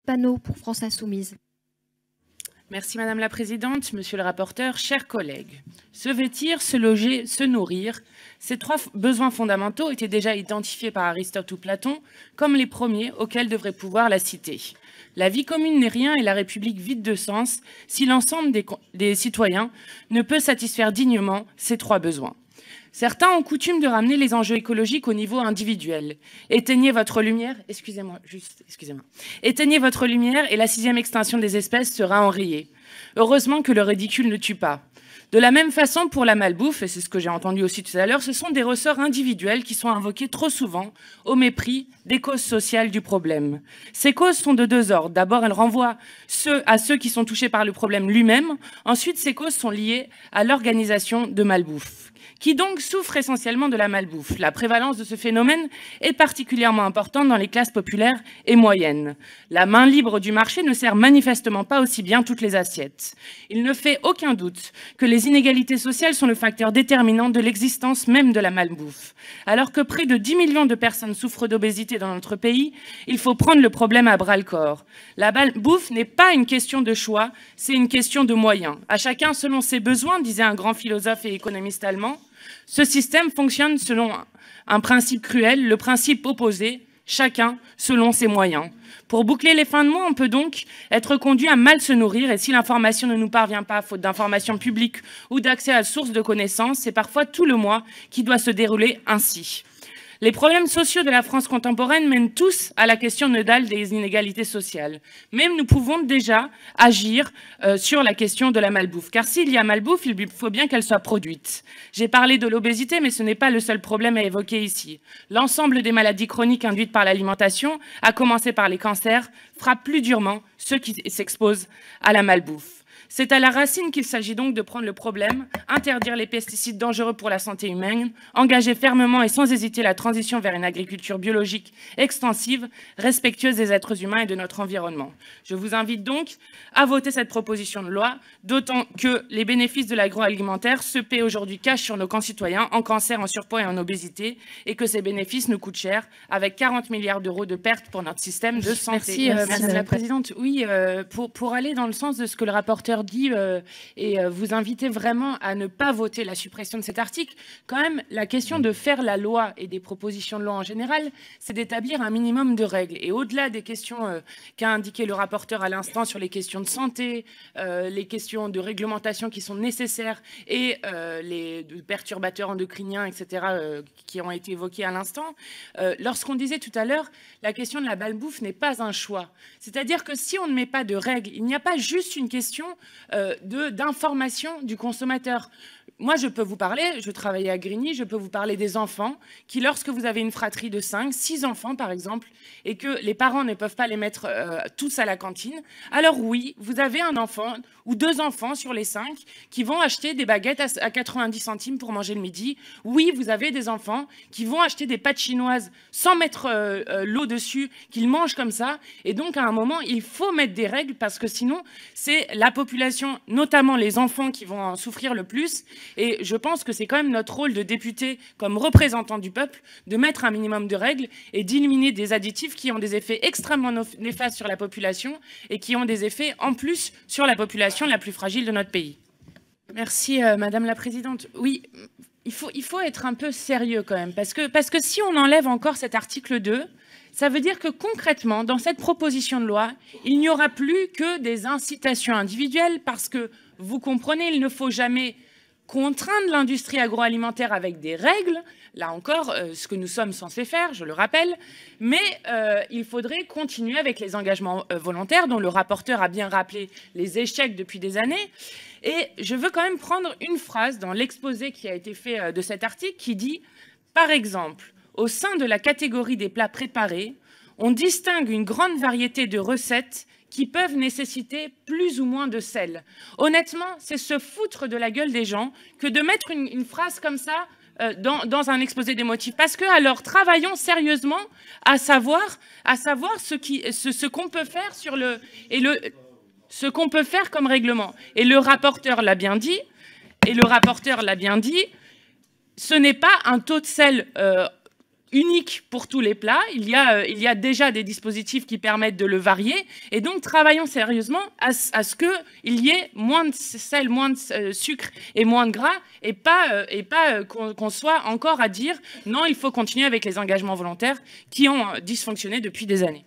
Panot pour France Insoumise. Merci Madame la Présidente, Monsieur le rapporteur, chers collègues. Se vêtir, se loger, se nourrir, ces trois besoins fondamentaux étaient déjà identifiés par Aristote ou Platon comme les premiers auxquels devrait pouvoir la cité. La vie commune n'est rien et la République vide de sens si l'ensemble des citoyens ne peut satisfaire dignement ces trois besoins. Certains ont coutume de ramener les enjeux écologiques au niveau individuel. Éteignez votre lumière, excusez-moi. Éteignez votre lumière et la 6e extinction des espèces sera enrayée. Heureusement que le ridicule ne tue pas. De la même façon, pour la malbouffe, et c'est ce que j'ai entendu aussi tout à l'heure, ce sont des ressorts individuels qui sont invoqués trop souvent au mépris des causes sociales du problème. Ces causes sont de deux ordres. D'abord, elles renvoient à ceux qui sont touchés par le problème lui-même. Ensuite, ces causes sont liées à l'organisation de malbouffe. Qui donc souffre essentiellement de la malbouffe. La prévalence de ce phénomène est particulièrement importante dans les classes populaires et moyennes. La main libre du marché ne sert manifestement pas aussi bien toutes les assiettes. Il ne fait aucun doute que les inégalités sociales sont le facteur déterminant de l'existence même de la malbouffe. Alors que près de 10 millions de personnes souffrent d'obésité dans notre pays, il faut prendre le problème à bras-le-corps. La malbouffe n'est pas une question de choix, c'est une question de moyens. À chacun selon ses besoins, disait un grand philosophe et économiste allemand. Ce système fonctionne selon un principe cruel, le principe opposé, chacun selon ses moyens. Pour boucler les fins de mois, on peut donc être conduit à mal se nourrir et si l'information ne nous parvient pas, faute d'informations publiques ou d'accès à sources de connaissances, c'est parfois tout le mois qui doit se dérouler ainsi. Les problèmes sociaux de la France contemporaine mènent tous à la question nodale des inégalités sociales. Même nous pouvons déjà agir sur la question de la malbouffe. Car s'il y a malbouffe, il faut bien qu'elle soit produite. J'ai parlé de l'obésité, mais ce n'est pas le seul problème à évoquer ici. L'ensemble des maladies chroniques induites par l'alimentation, à commencer par les cancers, frappe plus durement ceux qui s'exposent à la malbouffe. C'est à la racine qu'il s'agit donc de prendre le problème, interdire les pesticides dangereux pour la santé humaine, engager fermement et sans hésiter la transition vers une agriculture biologique extensive, respectueuse des êtres humains et de notre environnement. Je vous invite donc à voter cette proposition de loi, d'autant que les bénéfices de l'agroalimentaire se paient aujourd'hui cash sur nos concitoyens en cancer, en surpoids et en obésité, et que ces bénéfices nous coûtent cher, avec 40 milliards d'euros de pertes pour notre système de santé. Merci, Madame la Présidente. Oui, pour aller dans le sens de ce que le rapporteur dit et vous inviter vraiment à ne pas voter la suppression de cet article, quand même, la question de faire la loi et des propositions de loi en général, c'est d'établir un minimum de règles. Et au-delà des questions qu'a indiqué le rapporteur à l'instant sur les questions de santé, les questions de réglementation qui sont nécessaires et les perturbateurs endocriniens, etc., qui ont été évoqués à l'instant, lorsqu'on disait tout à l'heure, la question de la malbouffe n'est pas un choix. C'est-à-dire que si on ne met pas de règles, il n'y a pas juste une question d'information du consommateur. Moi, je peux vous parler, je travaillais à Grigny, je peux vous parler des enfants qui, lorsque vous avez une fratrie de 5, 6 enfants par exemple, et que les parents ne peuvent pas les mettre tous à la cantine, alors oui, vous avez un enfant ou 2 enfants sur les 5 qui vont acheter des baguettes à 90 centimes pour manger le midi. Oui, vous avez des enfants qui vont acheter des pâtes chinoises sans mettre l'eau dessus, qu'ils mangent comme ça. Et donc, à un moment, il faut mettre des règles parce que sinon, c'est la population, notamment les enfants, qui vont en souffrir le plus. Et je pense que c'est quand même notre rôle de député, comme représentant du peuple, de mettre un minimum de règles et d'éliminer des additifs qui ont des effets extrêmement néfastes sur la population et qui ont des effets en plus sur la population la plus fragile de notre pays. Merci Madame la Présidente. Oui, il faut être un peu sérieux quand même, parce que si on enlève encore cet article 2, ça veut dire que concrètement, dans cette proposition de loi, il n'y aura plus que des incitations individuelles, parce que vous comprenez, il ne faut jamais contraindre l'industrie agroalimentaire avec des règles, là encore, ce que nous sommes censés faire, je le rappelle, mais il faudrait continuer avec les engagements volontaires dont le rapporteur a bien rappelé les échecs depuis des années. Et je veux quand même prendre une phrase dans l'exposé qui a été fait de cet article qui dit, par exemple, au sein de la catégorie des plats préparés, on distingue une grande variété de recettes qui peuvent nécessiter plus ou moins de sel. Honnêtement, c'est se foutre de la gueule des gens que de mettre une phrase comme ça dans un exposé des motifs. Parce que, alors, travaillons sérieusement à savoir ce qu'on peut faire sur ce qu'on peut faire comme règlement. Et le rapporteur l'a bien dit, ce n'est pas un taux de sel unique pour tous les plats. Il y a déjà des dispositifs qui permettent de le varier. Et donc, travaillons sérieusement à ce qu'il y ait moins de sel, moins de sucre et moins de gras, et pas qu'on soit encore à dire non, il faut continuer avec les engagements volontaires qui ont dysfonctionné depuis des années.